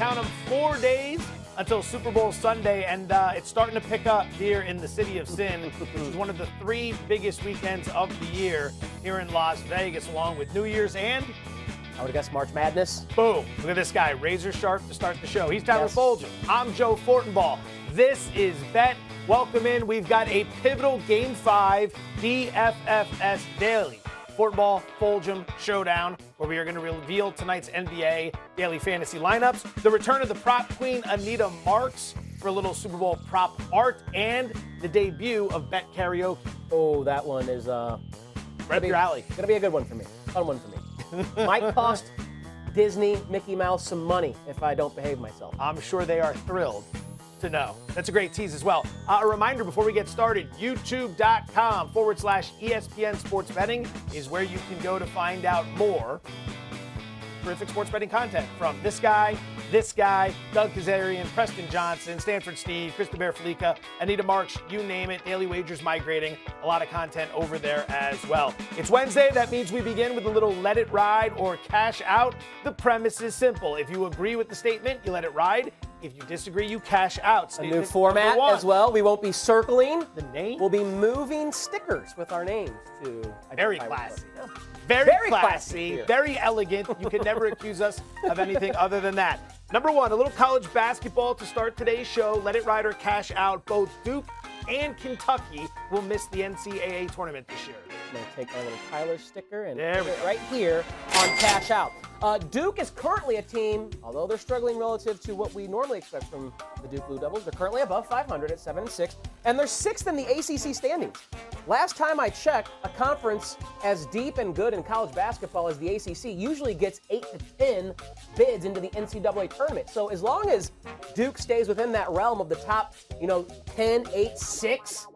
count them 4 days until Super Bowl Sunday, and it's starting to pick up here in the city of Sin, which is one of the 3 biggest weekends of the year here in Las Vegas, along with New Year's and, I would guess, March Madness. Boom. Look at this guy, razor sharp to start the show. He's Tyler Fulghum. I'm Joe Fortenbaugh. This is Bet. Welcome in. We've got a pivotal Game 5 DFFS Daily Fortenbaugh Fulghum Showdown, where we are going to reveal tonight's NBA daily fantasy lineups, the return of the prop queen Anita Marks for a little Super Bowl prop art, and the debut of Bet Karaoke. Oh, that one is right up your alley. Gonna be a good one for me. Fun one for me. Might cost Disney, Mickey Mouse some money if I don't behave myself. I'm sure they are thrilled to know. That's a great tease as well. A reminder before we get started, youtube.com/ESPN Sports Betting is where you can go to find out more terrific sports betting content from this guy, Doug Kazarian, Preston Johnson, Stanford Steve, Christopher Felica, Anita Marks, you name it. Daily wagers migrating. A lot of content over there as well. It's Wednesday. That means we begin with a little let it ride or cash out. The premise is simple. If you agree with the statement, you let it ride. If you disagree, you cash out. A new format as well. We won't be circling the name. We'll be moving stickers with our names to very classy. Very classy, very elegant. You can never accuse us of anything other than that. Number 1, a little college basketball to start today's show. Let it ride or cash out. Both Duke and Kentucky will miss the NCAA tournament this year. I'm going to take our little Tyler sticker and put it right here on cash out. Duke is currently a team, although they're struggling relative to what we normally expect from the Duke Blue Devils. They're currently above 500 at 7-6, and they're 6th in the ACC standings. Last time I checked, a conference as deep and good in college basketball as the ACC usually gets 8 to 10 bids into the NCAA tournament. So as long as Duke stays within that realm of the top, 10, 8, 6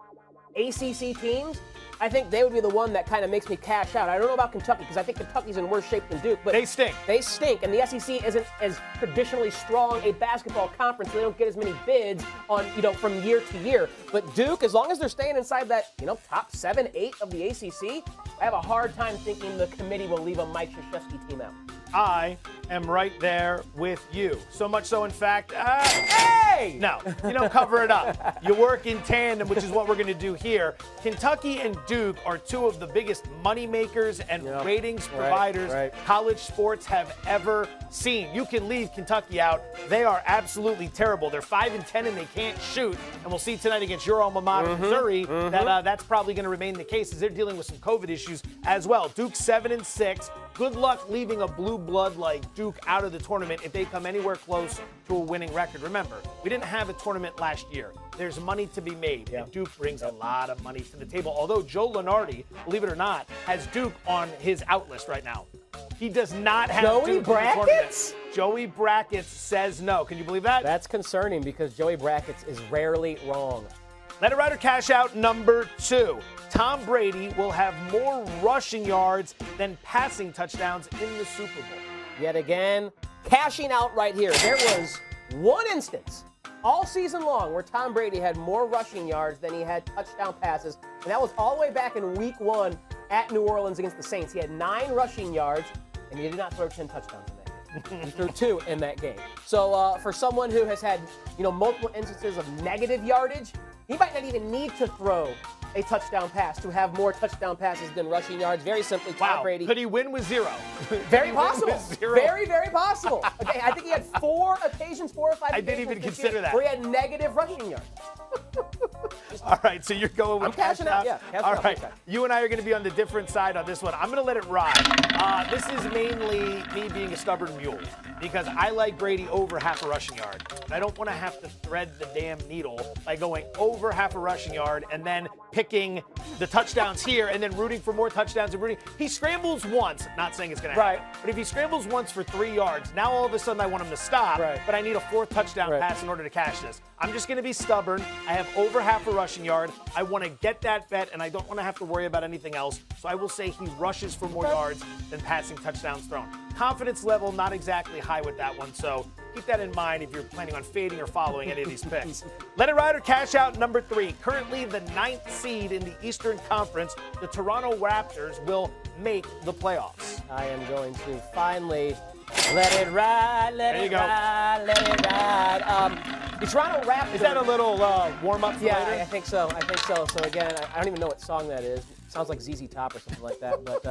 ACC teams, I think they would be the one that kind of makes me cash out. I don't know about Kentucky because I think Kentucky's in worse shape than Duke. But they stink. They stink, and the SEC isn't as traditionally strong a basketball conference. So they don't get as many bids on, from year to year. But Duke, as long as they're staying inside that, top 7, 8 of the ACC, I have a hard time thinking the committee will leave a Mike Krzyzewski team out. I am right there with you. So much so, in fact, hey! No, you don't cover it up. You work in tandem, which is what we're going to do here. Kentucky and Duke are 2 of the biggest money makers and ratings providers college sports have ever seen. You can leave Kentucky out. They are absolutely terrible. They're 5-10 and they can't shoot. And we'll see tonight against your alma mater, Missouri, that's probably going to remain the case as they're dealing with some COVID issues as well. Duke 7-6. Good luck leaving a blue blood like Duke out of the tournament if they come anywhere close to a winning record. Remember, we didn't have a tournament last year. There's money to be made, and Duke brings a lot of money to the table. Although Joe Lunardi, believe it or not, has Duke on his out list right now. He does not have Joey Duke Brackets? in the tournament. Joey Brackets says no. Can you believe that? That's concerning because Joey Brackets is rarely wrong. Let it ride or cash out number 2. Tom Brady will have more rushing yards than passing touchdowns in the Super Bowl. Yet again, cashing out right here. There was one instance all season long where Tom Brady had more rushing yards than he had touchdown passes, and that was all the way back in Week 1 at New Orleans against the Saints. He had 9 rushing yards, and he did not throw 10 touchdowns in that game. He threw 2 in that game. So for someone who has had multiple instances of negative yardage, he might not even need to throw a touchdown pass to have more touchdown passes than rushing yards. Very simply, Tom Brady. Could he win with 0? Very possible. Very, very possible. Okay, I think he had 4 occasions, 4 or 5 I didn't even consider that. where he had negative rushing yards. All right, so you're going with I'm cashing out. Yeah. All right, you and I are going to be on the different side on this one. I'm going to let it ride. This is mainly me being a stubborn mule because I like Brady over half a rushing yard. And I don't want to have to thread the damn needle by going over half a rushing yard and then picking the touchdowns here and then rooting for more touchdowns and rooting. He scrambles once, not saying it's going to happen, but if he scrambles once for 3 yards, now all of a sudden I want him to stop, but I need a 4th touchdown pass in order to cash this. I'm just going to be stubborn. I have over half a rushing yard. I want to get that bet, and I don't want to have to worry about anything else. So I will say he rushes for more yards than passing touchdowns thrown. Confidence level, not exactly high with that one, so keep that in mind if you're planning on fading or following any of these picks. Let it ride or cash out number 3. Currently the 9th seed in the Eastern Conference, the Toronto Raptors will make the playoffs. I am going to finally Let it ride, let There you it go. ride, let it ride. The Toronto Raptors. Is that a little warm-up for Yeah, later? I think so. So again, I don't even know what song that is. Sounds like ZZ Top or something like that. But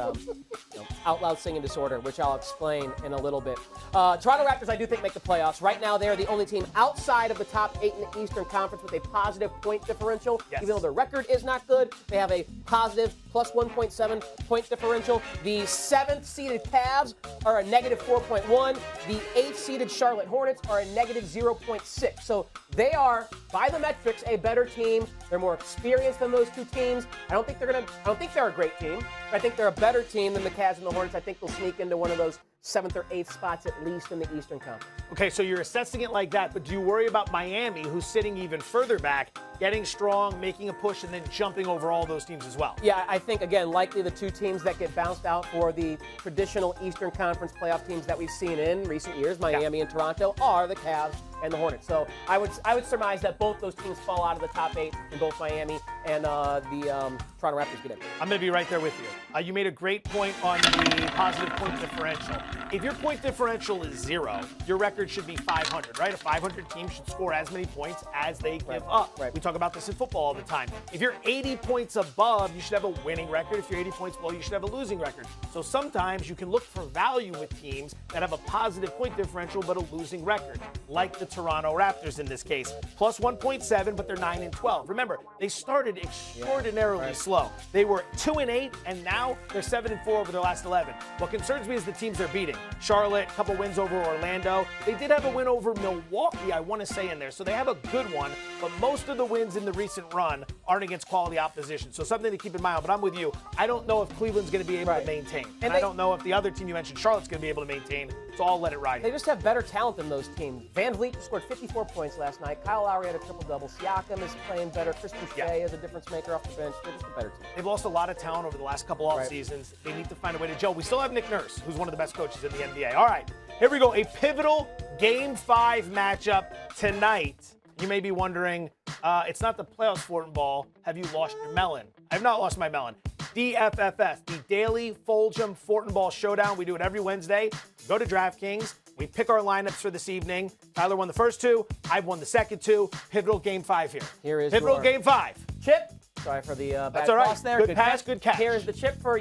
out loud singing disorder, which I'll explain in a little bit. Toronto Raptors, I do think, make the playoffs. Right now, they are the only team outside of the top 8 in the Eastern Conference with a positive point differential. Yes. Even though their record is not good, they have a positive plus 1.7 point differential. The 7th-seeded Cavs are a negative 4.1. The 8th-seeded Charlotte Hornets are a negative 0.6. So they are, by the metrics, a better team. They're more experienced than those two teams. I don't think they're a great team. But I think they're a better team than the Cavs and the Hornets. I think they'll sneak into one of those 7th or 8th spots at least in the Eastern Conference. Okay, so you're assessing it like that, but do you worry about Miami, who's sitting even further back, getting strong, making a push, and then jumping over all those teams as well? Yeah, I think, again, likely the two teams that get bounced out for the traditional Eastern Conference playoff teams that we've seen in recent years, Miami and Toronto, are the Cavs and the Hornets. So I would surmise that both those teams fall out of the top 8 in both Miami and the Toronto Raptors get in. I'm going to be right there with you. You made a great point on the positive point differential. If your point differential is 0, your record should be 500, right? A 500 team should score as many points as they give up. Right. We talk about this in football all the time. If you're 80 points above, you should have a winning record. If you're 80 points below, you should have a losing record. So sometimes you can look for value with teams that have a positive point differential but a losing record, like the Toronto Raptors in this case. Plus 1.7, but they're 9-12. Remember, they started extraordinarily slow. They were 2-8, and now they're 7-4 over their last 11. What concerns me is the teams they're beating. Charlotte, a couple wins over Orlando. They did have a win over Milwaukee, I want to say, in there. So they have a good one, but most of the wins in the recent run aren't against quality opposition. So something to keep in mind. But I'm with you. I don't know if Cleveland's going to be able to maintain. And I don't know if the other team you mentioned, Charlotte's going to be able to maintain. So I'll let it ride. They just have better talent than those teams. Van Vliet scored 54 points last night. Kyle Lowry had a triple-double. Siakam is playing better. Chris Boucher is a difference maker off the bench. They're just a better team. They've lost a lot of talent over the last couple off seasons. They need to find a way to gel. We still have Nick Nurse, who's one of the best coaches in the NBA. All right, here we go. A pivotal Game 5 matchup tonight. You may be wondering, it's not the playoffs, Fortenbaugh. Have you lost your melon? I have not lost my melon. DFFS, the Daily Fulghum Fortenbaugh Showdown. We do it every Wednesday. Go to DraftKings. We pick our lineups for this evening. Tyler won the first 2. I've won the second 2. Pivotal Game 5 here. Here is Pivotal Game 5. Chip. Sorry for the bad That's all right. toss there. Good pass, good catch. Here is the chip for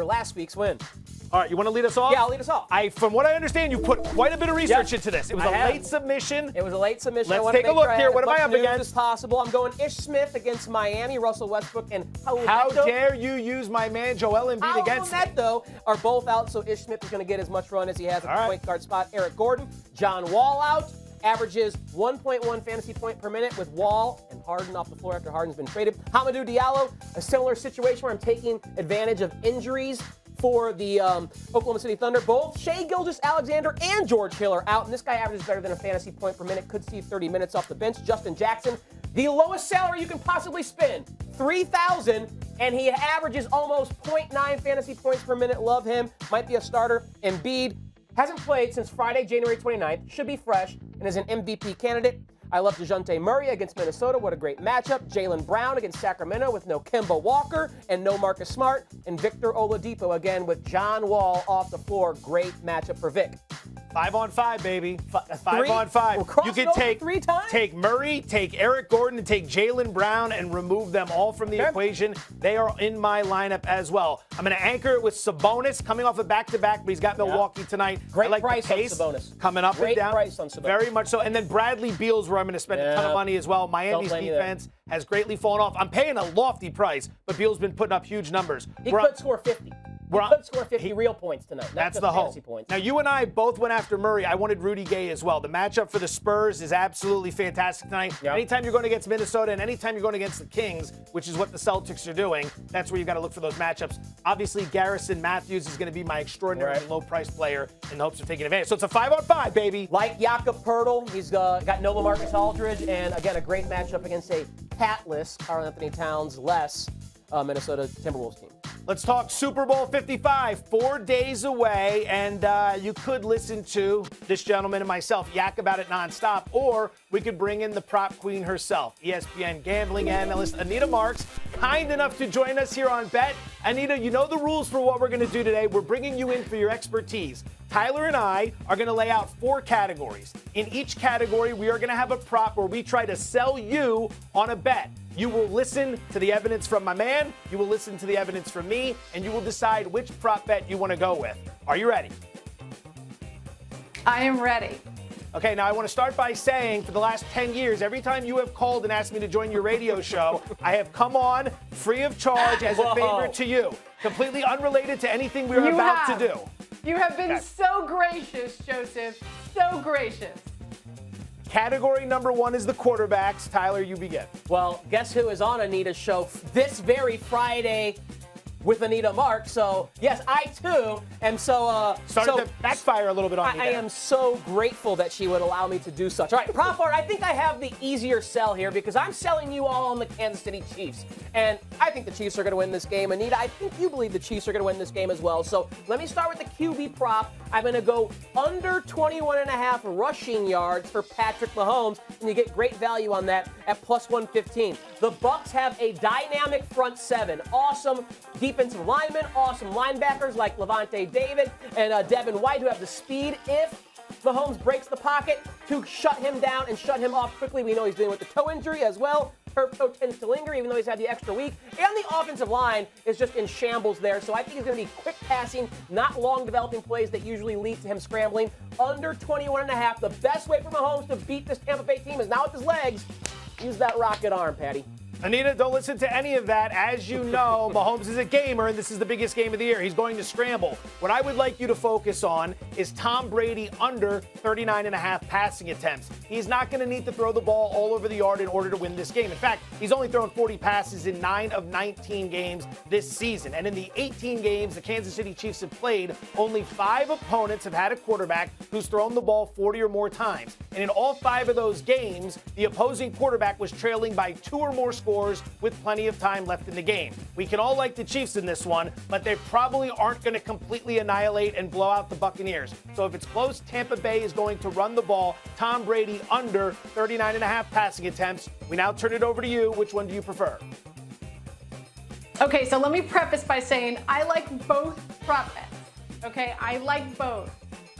last week's win. All right, you want to lead us off? Yeah, I'll lead us off. From what I understand, you put quite a bit of research into this. It was a late submission. It was a late submission. Let's take a look here. What am I up As against? possible. I'm going Ish Smith against Miami, Russell Westbrook, and How dare you use my man Joel Embiid against me? though, are both out, so Ish Smith is going to get as much run as he has at the point guard spot. Eric Gordon, John Wall out. Averages 1.1 fantasy point per minute with Wall and Harden off the floor after Harden's been traded. Hamidou Diallo, a similar situation where I'm taking advantage of injuries for the Oklahoma City Thunder. Both Shai Gilgeous-Alexander and George Hill are out, and this guy averages better than a fantasy point per minute. Could see 30 minutes off the bench. Justin Jackson, the lowest salary you can possibly spend, $3,000, and he averages almost 0.9 fantasy points per minute. Love him. Might be a starter. Embiid hasn't played since Friday, January 29th. Should be fresh and is an MVP candidate. I love DeJounte Murray against Minnesota. What a great matchup. Jaylen Brown against Sacramento with no Kemba Walker and no Marcus Smart. And Victor Oladipo again with John Wall off the floor. Great matchup for Vic. 5-on-5, baby. 5-on-5. You can take Murray, take Eric Gordon, and take Jaylen Brown and remove them all from the equation. They are in my lineup as well. I'm going to anchor it with Sabonis coming off a back-to-back, but he's got Milwaukee tonight. Great like price the pace on Sabonis. Coming up and down. Great price on Sabonis. Very much so. And then Bradley Beal's where I'm going to spend a ton of money as well. Miami's defense has greatly fallen off. I'm paying a lofty price, but Beal's been putting up huge numbers. He could score 50. He could score 50 real points tonight. That's the hope. Points. Now, you and I both went after Murray. I wanted Rudy Gay as well. The matchup for the Spurs is absolutely fantastic tonight. Yep. Anytime you're going against Minnesota and anytime you're going against the Kings, which is what the Celtics are doing, that's where you've got to look for those matchups. Obviously, Garrison Matthews is going to be my extraordinarily low-priced player in the hopes of taking advantage. So it's a 5-on-5, baby. Like Jakob Poeltl, he's got no LaMarcus Aldridge, and again, a great matchup against a catless Karl-Anthony Towns-less Minnesota Timberwolves team. Let's talk Super Bowl 55, 4 days away, and you could listen to this gentleman and myself yak about it nonstop, or we could bring in the prop queen herself, ESPN gambling analyst Anita Marks. kind enough to join us here on Bet. Anita, you know the rules for what we're going to do today. We're bringing you in for your expertise. Tyler and I are going to lay out 4 categories. In each category, we are going to have a prop where we try to sell you on a bet. You will listen to the evidence from my man, you will listen to the evidence from me, and you will decide which prop bet you want to go with. Are you ready? I am ready. Okay, now I want to start by saying for the last 10 years, every time you have called and asked me to join your radio show, I have come on free of charge as a favor to you. Completely unrelated to anything we are about to do. You have been so gracious, Joseph. So gracious. Category number 1 is the quarterbacks. Tyler, you begin. Well, guess who is on Anita's show this very Friday with Anita Marks? So, yes, I too am started to backfire a little bit on me. I am so grateful that she would allow me to do such. All right, Prop Art, I think I have the easier sell here because I'm selling you all on the Kansas City Chiefs. And I think the Chiefs are going to win this game. Anita, I think you believe the Chiefs are going to win this game as well. So let me start with the QB prop. I'm going to go under 21.5 rushing yards for Patrick Mahomes, and you get great value on that at plus 115. The Bucs have a dynamic front 7. Awesome defensive linemen, awesome linebackers like Levante David and Devin White who have the speed if Mahomes breaks the pocket to shut him down and shut him off quickly. We know he's dealing with the toe injury as well. Turf toe tends to linger even though he's had the extra week. And the offensive line is just in shambles there. So I think he's going to be quick passing, not long developing plays that usually lead to him scrambling. Under 21.5. The best way for Mahomes to beat this Tampa Bay team is now with his legs. Use that rocket arm, Patty. Anita, don't listen to any of that. As you know, Mahomes is a gamer, and this is the biggest game of the year. He's going to scramble. What I would like you to focus on is Tom Brady under 39.5 passing attempts. He's not going to need to throw the ball all over the yard in order to win this game. In fact, he's only thrown 40 passes in 9 of 19 games this season. And in the 18 games the Kansas City Chiefs have played, only 5 opponents have had a quarterback who's thrown the ball 40 or more times. And in all 5 of those games, the opposing quarterback was trailing by 2 or more scores with plenty of time left in the game. We can all like the Chiefs in this one, but they probably aren't going to completely annihilate and blow out the Buccaneers. So if it's close, Tampa Bay is going to run the ball. Tom Brady under 39.5 passing attempts. We now turn it over to you. Which one do you prefer? Okay, so let me preface by saying I like both prop bets. Okay, I like both.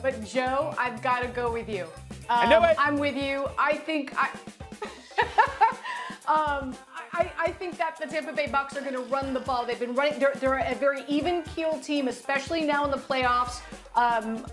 But Joe, I've got to go with you. I know it. I'm with you. I think I think that the Tampa Bay Bucs are going to run the ball. They've been running. They're a very even-keeled team, especially now in the playoffs.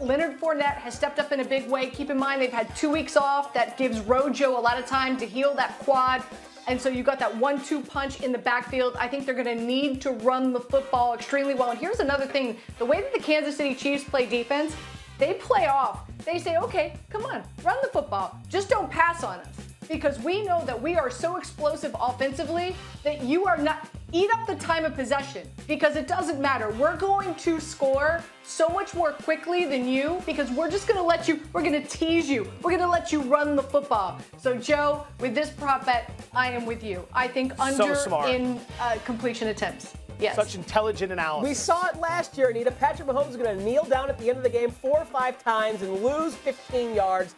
Leonard Fournette has stepped up in a big way. Keep in mind they've had 2 weeks off. That gives Rojo a lot of time to heal that quad. And so you got that 1-2 punch in the backfield. I think they're going to need to run the football extremely well. And here's another thing. The way that the Kansas City Chiefs play defense, they play off. They say, okay, come on, run the football. Just don't pass on us. Because we know that we are so explosive offensively that you are not, eat up the time of possession because it doesn't matter. We're going to score so much more quickly than you because we're just going to let you, we're going to tease you. We're going to let you run the football. So Joe, with this prop bet, I am with you. I think under in completion attempts. Yes. Such intelligent analysis. We saw it last year, Anita. Patrick Mahomes is going to kneel down at the end of the game 4 or 5 times and lose 15 yards.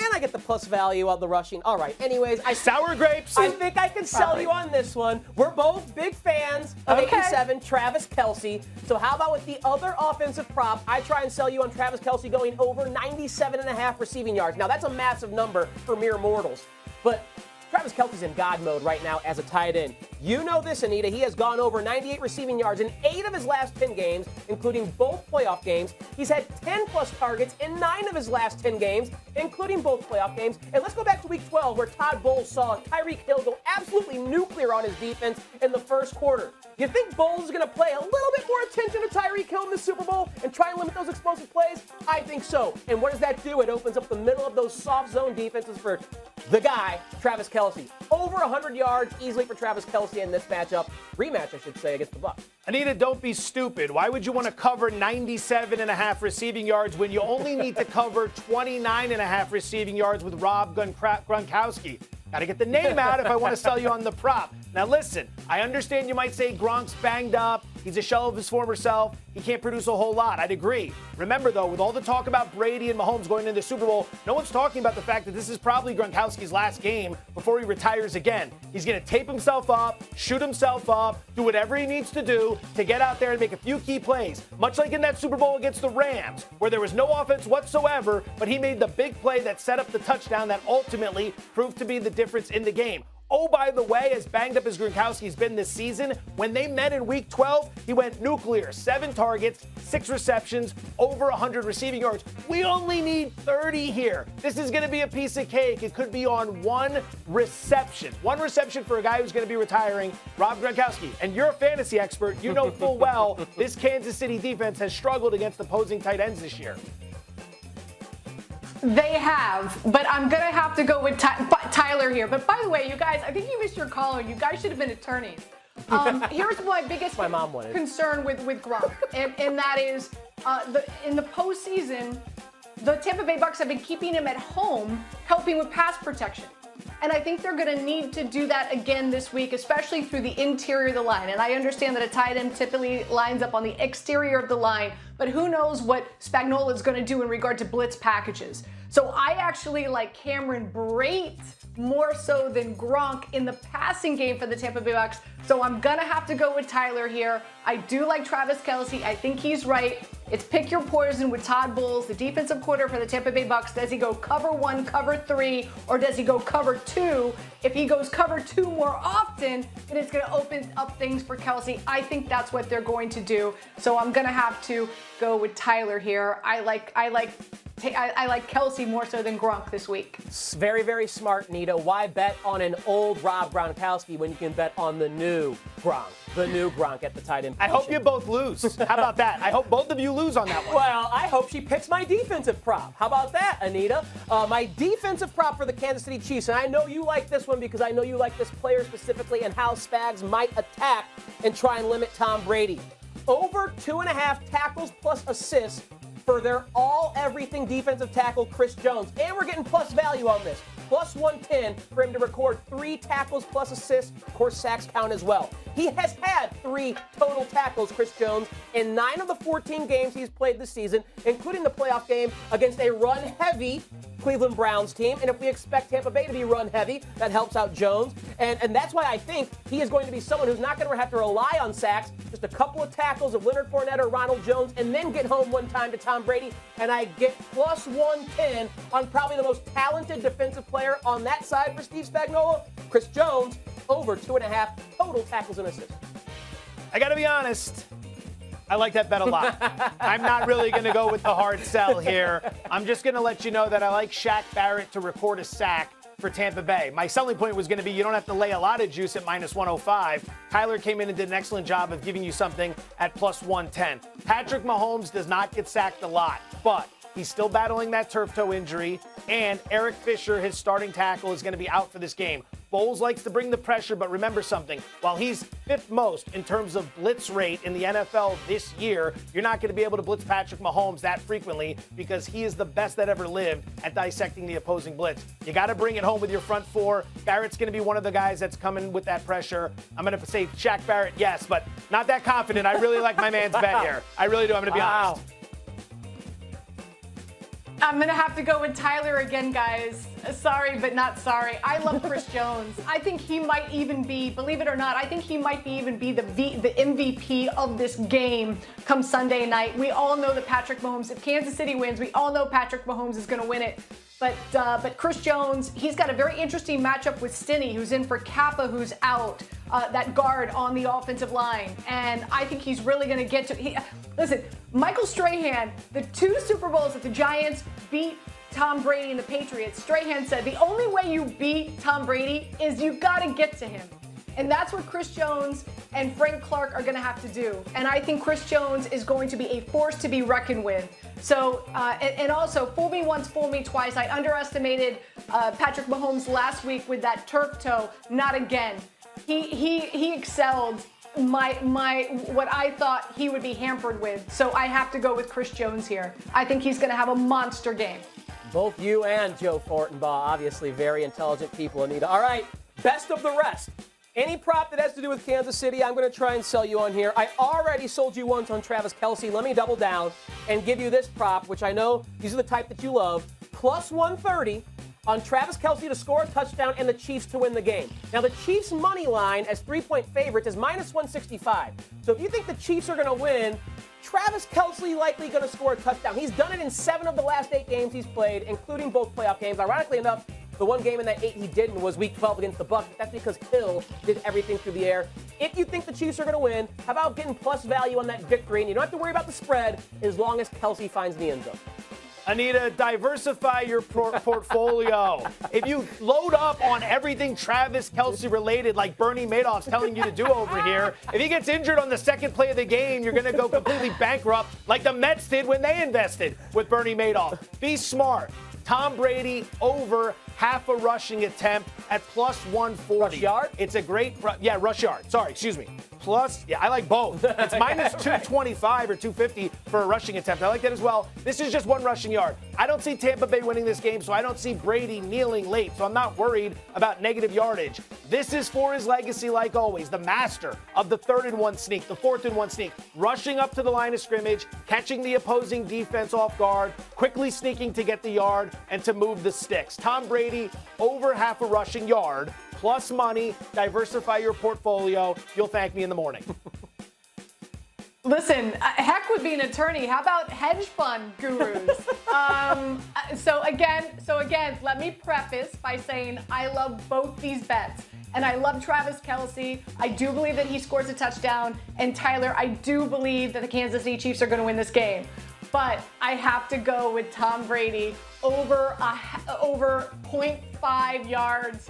And I get the plus value on the rushing. All right, anyways. Sour grapes. I think I can sell you on this one. We're both big fans of 87, Travis Kelce. So how about with the other offensive prop, I try and sell you on Travis Kelce going over 97.5 receiving yards. Now, that's a massive number for mere mortals. But Travis Kelce's in God mode right now as a tight end. You know this, Anita. He has gone over 98 receiving yards in 8 of his last 10 games, including both playoff games. He's had 10-plus targets in 9 of his last 10 games, including both playoff games. And let's go back to Week 12, where Todd Bowles saw Tyreek Hill go absolutely nuclear on his defense in the first quarter. You think Bowles is going to play a little bit more attention to Tyreek Hill in the Super Bowl and try and limit those explosive plays? I think so. And what does that do? It opens up the middle of those soft zone defenses for the guy, Travis Kelce. Over 100 yards easily for Travis Kelce in this matchup. Rematch, I should say, against the Bucs. Anita, don't be stupid. Why would you want to cover 97.5 receiving yards when you only need to cover 29.5 receiving yards with Rob Gronkowski? Got to get the name out if I want to sell you on the prop. Now listen, I understand you might say Gronk's banged up. He's a shell of his former self. He can't produce a whole lot. I'd agree. Remember, though, with all the talk about Brady and Mahomes going into the Super Bowl, no one's talking about the fact that this is probably Gronkowski's last game before he retires again. He's going to tape himself up, shoot himself up, do whatever he needs to do to get out there and make a few key plays. Much like in that Super Bowl against the Rams, where there was no offense whatsoever, but he made the big play that set up the touchdown that ultimately proved to be the difference in the game. Oh, by the way, as banged up as Gronkowski's been this season, when they met in Week 12, he went nuclear. 7 targets, 6 receptions, over 100 receiving yards. We only need 30 here. This is going to be a piece of cake. It could be on 1 reception. 1 reception for a guy who's going to be retiring, Rob Gronkowski. And you're a fantasy expert. You know full well this Kansas City defense has struggled against opposing tight ends this year. They have, but I'm going to have to go with Tyler here. But by the way, you guys, I think you missed your caller. You guys should have been attorneys. Here's my biggest concern with Gronk, and that is in the postseason, the Tampa Bay Bucs have been keeping him at home, helping with pass protection. And I think they're going to need to do that again this week, especially through the interior of the line. And I understand that a tight end typically lines up on the exterior of the line, but who knows what Spagnuolo is going to do in regard to blitz packages. So I actually like Cameron Brate more so than Gronk in the passing game for the Tampa Bay Bucs. So I'm going to have to go with Tyler here. I do like Travis Kelce. I think he's right. It's pick your poison with Todd Bowles, the defensive coordinator for the Tampa Bay Bucs. Does he go cover 1, cover 3, or does he go cover 2? If he goes cover 2 more often, then it's going to open up things for Kelce. I think that's what they're going to do. So I'm going to have to go with Tyler here. I like Kelce more so than Gronk this week. Very, very smart, Nita. Why bet on an old Rob Gronkowski when you can bet on the new Gronk? The new Gronk at the tight end position. I hope you both lose. How about that? I hope both of you lose on that one. Well, I hope she picks my defensive prop. How about that, Anita? My defensive prop for the Kansas City Chiefs, and I know you like this one because I know you like this player specifically and how Spags might attack and try and limit Tom Brady. Over 2.5 tackles plus assists for their all-everything defensive tackle, Chris Jones. And we're getting plus value on this. Plus 110 for him to record 3 tackles plus assists. Of course, sacks count as well. He has had 3 total tackles, Chris Jones, in 9 of the 14 games he's played this season, including the playoff game against a run-heavy Cleveland Browns team. And if we expect Tampa Bay to be run-heavy, that helps out Jones. And that's why I think he is going to be someone who's not going to have to rely on sacks, just a couple of tackles of Leonard Fournette or Ronald Jones, and then get home one time to Tom Brady. And I get plus 110 on probably the most talented defensive player on that side for Steve Spagnuolo, Chris Jones, over 2.5 total tackles and assists. I got to be honest. I like that bet a lot. I'm not really going to go with the hard sell here. I'm just going to let you know that I like Shaq Barrett to record a sack for Tampa Bay. My selling point was going to be you don't have to lay a lot of juice at minus 105. Tyler came in and did an excellent job of giving you something at plus 110. Patrick Mahomes does not get sacked a lot, but he's still battling that turf toe injury, and Eric Fisher, his starting tackle, is going to be out for this game. Bowles likes to bring the pressure, but remember something. While he's 5th most in terms of blitz rate in the NFL this year, you're not going to be able to blitz Patrick Mahomes that frequently because he is the best that ever lived at dissecting the opposing blitz. You got to bring it home with your front 4. Barrett's going to be one of the guys that's coming with that pressure. I'm going to say Shaq Barrett, yes, but not that confident. I really like my man's bet here. I really do. I'm going to be honest. I'm going to have to go with Tyler again, guys. Sorry, but not sorry. I love Chris Jones. I think he might even be, believe it or not, I think he might even be the MVP of this game come Sunday night. We all know that Patrick Mahomes, if Kansas City wins, we all know Patrick Mahomes is going to win it. But Chris Jones, he's got a very interesting matchup with Stinney, who's in for Kappa, who's out, that guard on the offensive line. And I think he's really going to get to listen, Michael Strahan, the 2 Super Bowls that the Giants beat Tom Brady and the Patriots, Strahan said the only way you beat Tom Brady is you got to get to him. And that's what Chris Jones and Frank Clark are going to have to do. And I think Chris Jones is going to be a force to be reckoned with. So, and also, fool me once, fool me twice. I underestimated Patrick Mahomes last week with that turf toe. Not again. He excelled what I thought he would be hampered with. So I have to go with Chris Jones here. I think he's going to have a monster game. Both you and Joe Fortenbaugh, obviously very intelligent people, Anita. All right, best of the rest. Any prop that has to do with Kansas City, I'm going to try and sell you on here. I already sold you once on Travis Kelce. Let me double down and give you this prop, which I know these are the type that you love. Plus 130 on Travis Kelce to score a touchdown and the Chiefs to win the game. Now, the Chiefs' money line as 3-point favorites is minus 165. So if you think the Chiefs are going to win, Travis Kelce likely going to score a touchdown. He's done it in 7 of the last 8 games he's played, including both playoff games. Ironically enough, the one game in that 8 he didn't was Week 12 against the Bucs. That's because Hill did everything through the air. If you think the Chiefs are going to win, how about getting plus value on that victory? And you don't have to worry about the spread as long as Kelce finds the end zone. Anita, diversify your portfolio. If you load up on everything Travis Kelce related, like Bernie Madoff's telling you to do over here, if he gets injured on the second play of the game, you're going to go completely bankrupt like the Mets did when they invested with Bernie Madoff. Be smart. Tom Brady over half a rushing attempt at plus 140. Rush yard? It's a great, rush yard. Sorry, excuse me. Plus, I like both. It's minus 225 or 250 for a rushing attempt. I like that as well. This is just one rushing yard. I don't see Tampa Bay winning this game, so I don't see Brady kneeling late. So I'm not worried about negative yardage. This is for his legacy, like always. The master of the 3rd and 1 sneak, the 4th and 1 sneak, rushing up to the line of scrimmage, catching the opposing defense off guard, quickly sneaking to get the yard and to move the sticks. Tom Brady over half a rushing yard. Plus money, diversify your portfolio. You'll thank me in the morning. Listen, heck would be an attorney. How about hedge fund gurus? So again, let me preface by saying I love both these bets. And I love Travis Kelce. I do believe that he scores a touchdown. And Tyler, I do believe that the Kansas City Chiefs are going to win this game. But I have to go with Tom Brady over 0.5 yards.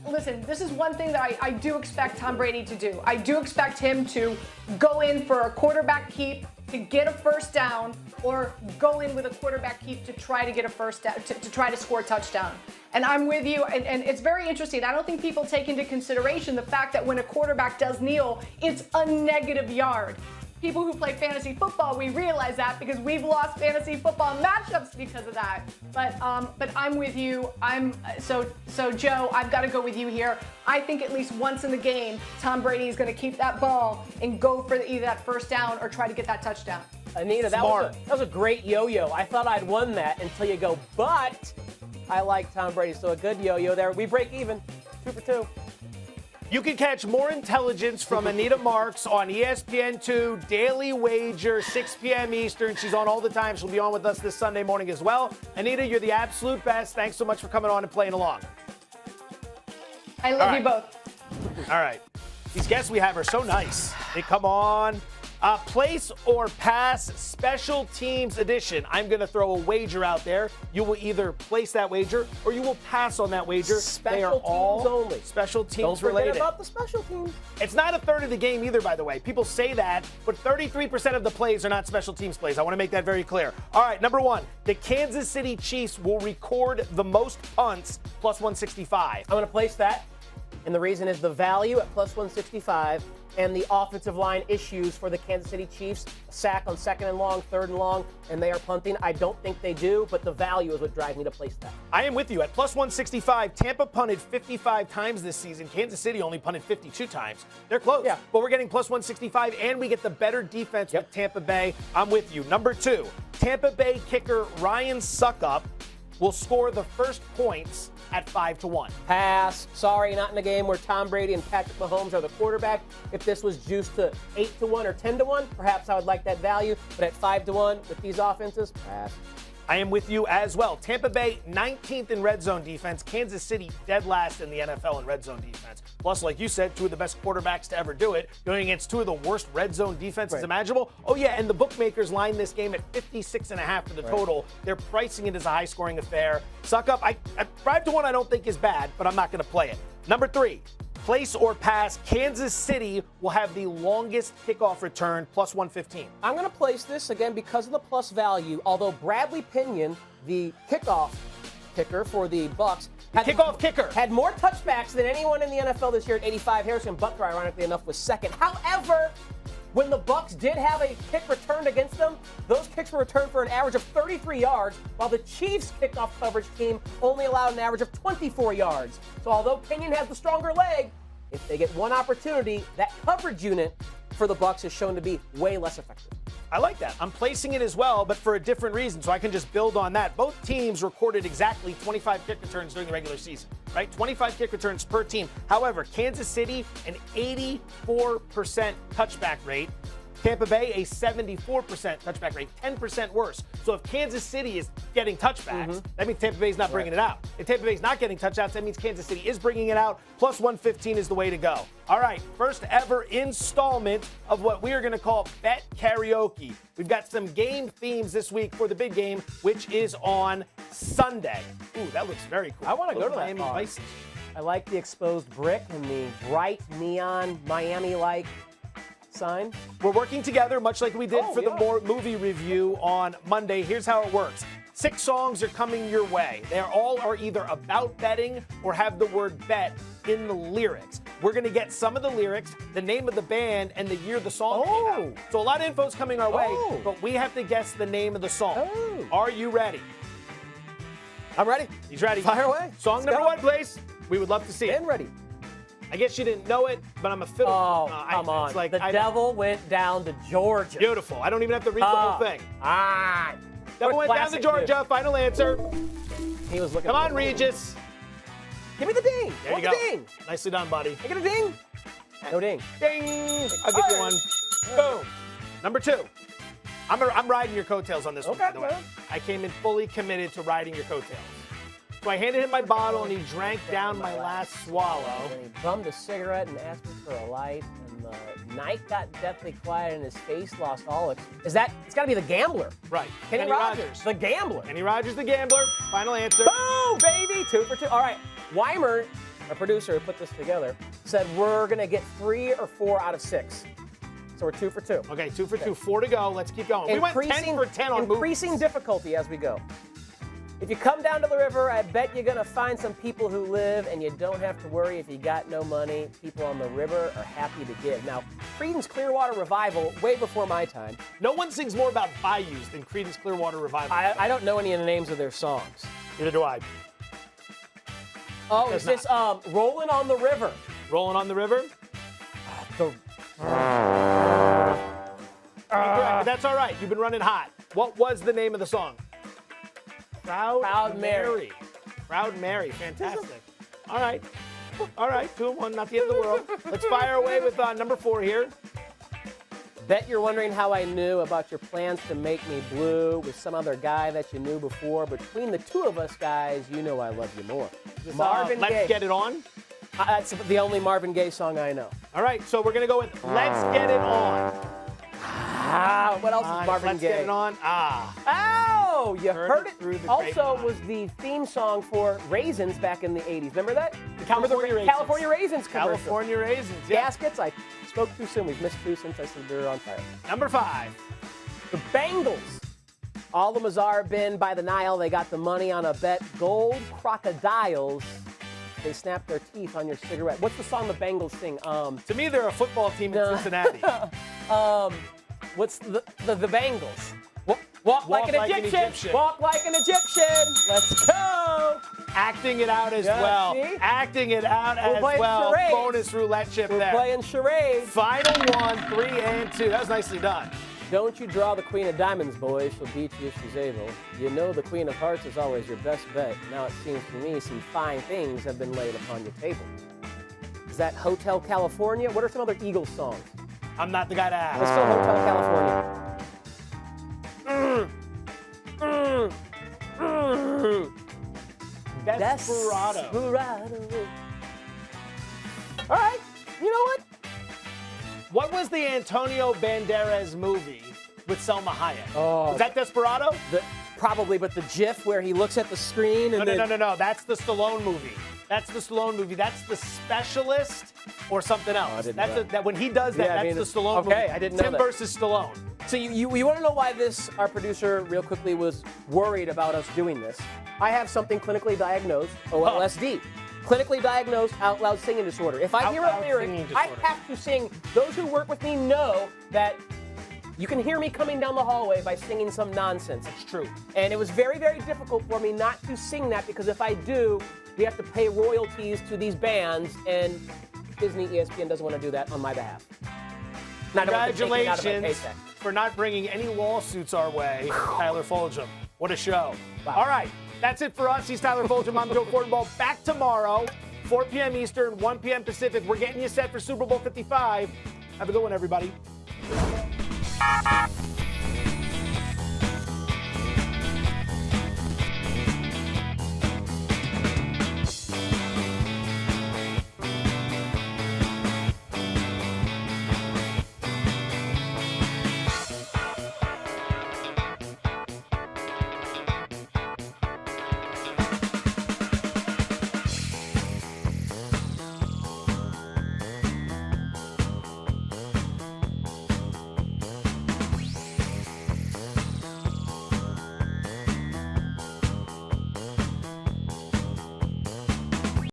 Listen, this is one thing that I do expect Tom Brady to do. I do expect him to go in for a quarterback keep to get a first down, or go in with a quarterback keep to try to get a first down, to try to score a touchdown. And I'm with you, and it's very interesting. I don't think people take into consideration the fact that when a quarterback does kneel, it's a negative yard. People who play fantasy football, we realize that because we've lost fantasy football matchups because of that. But I'm with you. So Joe, I've got to go with you here. I think at least once in the game, Tom Brady is going to keep that ball and go for either that first down or try to get that touchdown. Anita, that was a great yo-yo. I thought I'd won that until you go, but I like Tom Brady. So a good yo-yo there. We break even, 2 for 2. You can catch more intelligence from Anita Marks on ESPN2 Daily Wager, 6 p.m. Eastern. She's on all the time. She'll be on with us this Sunday morning as well. Anita, you're the absolute best. Thanks so much for coming on and playing along. I love you both. All right. These guests we have are so nice. They come on. Place or pass special teams edition. I'm going to throw a wager out there. You will either place that wager or you will pass on that wager. They are all only. Special teams Don't related. Forget about the special teams. It's not a third of the game either, by the way. People say that, but 33% of the plays are not special teams plays. I want to make that very clear. All right, number 1, the Kansas City Chiefs will record the most punts, plus 165. I'm going to place that, and the reason is the value at plus 165 and the offensive line issues for the Kansas City Chiefs. A sack on 2nd and long, 3rd and long, and they are punting. I don't think they do, but the value is what drives me to place that. I am with you. At plus 165, Tampa punted 55 times this season. Kansas City only punted 52 times. They're close. Yeah. But we're getting plus 165, and we get the better defense with Tampa Bay. I'm with you. Number 2, Tampa Bay kicker Ryan Suckup will score the first points at 5-1. Pass. Sorry, not in a game where Tom Brady and Patrick Mahomes are the quarterback. If this was juiced to 8-1 or 10-1, perhaps I would like that value. But at 5-1 with these offenses, pass. I am with you as well. Tampa Bay, 19th in red zone defense. Kansas City, dead last in the NFL in red zone defense. Plus, like you said, 2 of the best quarterbacks to ever do it, going against 2 of the worst red zone defenses imaginable. Oh, yeah, and the bookmakers line this game at 56.5 for the total. They're pricing it as a high-scoring affair. Suck up. 5-1 I don't think is bad, but I'm not going to play it. Number 3. Place or pass, Kansas City will have the longest kickoff return, plus 115. I'm going to place this, again, because of the plus value, although Bradley Pinion, the kickoff kicker for the Bucs, had more touchbacks than anyone in the NFL this year at 85. Harrison Butker, ironically enough, was 2nd. However, when the Bucs did have a kick returned against them, those kicks were returned for an average of 33 yards, while the Chiefs' kickoff coverage team only allowed an average of 24 yards. So although Pinion has the stronger leg, if they get one opportunity, that coverage unit for the Bucs is shown to be way less effective. I like that. I'm placing it as well, but for a different reason, so I can just build on that. Both teams recorded exactly 25 kick returns during the regular season, right? 25 kick returns per team. However, Kansas City, an 84% touchback rate. Tampa Bay, a 74% touchback rate, 10% worse. So if Kansas City is getting touchbacks, that means Tampa Bay's not bringing it out. If Tampa Bay's not getting touchdowns, that means Kansas City is bringing it out. Plus 115 is the way to go. All right, first ever installment of what we are going to call Bet Karaoke. We've got some game themes this week for the big game, which is on Sunday. Ooh, that looks very cool. I want to go to that Miami bar. Vices. I like the exposed brick and the bright neon Miami-like sign. We're working together, much like we did for the yeah. movie review on Monday. Here's how it works. 6 songs are coming your way. They all are either about betting or have the word bet in the lyrics. We're going to get some of the lyrics, the name of the band, and the year the song came out. So a lot of info's coming our way, but we have to guess the name of the song. Are you ready? I'm ready. He's ready. Fire away. Song Let's number go. 1, please. We would love to see it. And ready. I guess you didn't know it, but I'm a fiddle. Oh, come on. It's like, the devil went down to Georgia. Beautiful. I don't even have to read the whole thing. Devil went down to Georgia. Final answer. He was looking. Come on, for Regis. Give me the ding. There you the go. ding. Nicely done, buddy. I get a ding. No ding. Ding. I'll give you one. Boom. Number 2. I'm riding your coattails on this one, by the way. man. I came in fully committed to riding your coattails. So I handed him my bottle, and he drank down my last swallow. And he bummed a cigarette and asked me for a light, and the night got deathly quiet, and his face lost all its. It's got to be the gambler. Right. Kenny Rogers. The gambler. Kenny Rogers, the gambler. Final answer. Boom, baby. 2 for 2. All right. Weimer, our producer who put this together, said we're going to get 3 or 4 out of 6. So we're 2 for 2. Okay, 2 for 2. 4 to go. Let's keep going. We went 10 for 10 on increasing difficulty as we go. If you come down to the river, I bet you're going to find some people who live, and you don't have to worry if you got no money. People on the river are happy to give. Now, Creedence Clearwater Revival, way before my time. No one sings more about bayous than Creedence Clearwater Revival. I don't know any of the names of their songs. Neither do I. Oh, is this Rolling on the River? Rolling on the River? Incorrect, but that's all right. You've been running hot. What was the name of the song? Proud Mary. Proud Mary. Fantastic. All right. 2-1, not the end of the world. Let's fire away with number 4 here. Bet you're wondering how I knew about your plans to make me blue with some other guy that you knew before. Between the two of us, guys, you know I love you more. Marvin Gaye. Let's Get It On. That's the only Marvin Gaye song I know. All right, so we're going to go with Let's Get It On. What else is Marvin Let's Gaye? Get It On. Oh, you heard it. through the Also grapevine. was the theme song for Raisins back in the 80s. Remember that? California Raisins. California Raisins commercial. California Raisins. Yeah. Gaskets, I spoke too soon. We've missed 2 since I said we were on fire. Number 5. The Bangles. All the Mazar bin by the Nile. They got the money on a bet. Gold crocodiles. They snap their teeth on your cigarette. What's the song the Bengals sing? To me, they're a football team in Cincinnati. What's the Bengals? Walk like an Egyptian. Walk like an Egyptian. Let's go. Acting it out as Yeah, well. see? Acting it out We're as playing well. charades. Bonus roulette chip We're there. playing charades. Final one, 3 and 2. That was nicely done. Don't you draw the Queen of Diamonds, boys. She'll beat you if she's able. You know the Queen of Hearts is always your best bet. Now it seems to me some fine things have been laid upon your table. Is that Hotel California? What are some other Eagles songs? I'm not the guy to ask. Let's go Hotel California. Desperado. Desperado. All right. You know what? What was the Antonio Banderas movie with Selma Hayek? Oh. Was that Desperado? Probably, but the GIF where he looks at the screen and No. That's the Stallone movie. That's the The Specialist or something else. I didn't That's know that. When he does that, Yeah, I mean, that's the Stallone movie. okay, I didn't know Tim that. versus Stallone. So you want to know why our producer, real quickly, was worried about us doing this? I have something clinically diagnosed, OLSD. Clinically diagnosed out loud singing disorder. If I hear a Out-loud lyric, singing I disorder. have to sing. Those who work with me know that you can hear me coming down the hallway by singing some nonsense. It's true. And it was very, very difficult for me not to sing that because if I do, we have to pay royalties to these bands, and Disney, ESPN doesn't want to do that on my behalf. And I don't want them taking it out of my Congratulations paycheck. for not bringing any lawsuits our way, Tyler Fulghum. What a show. Wow. All right, that's it for us. He's Tyler Fulghum. I'm Joe Fortenbaugh. Back tomorrow, 4 p.m. Eastern, 1 p.m. Pacific. We're getting you set for Super Bowl 55. Have a good one, everybody.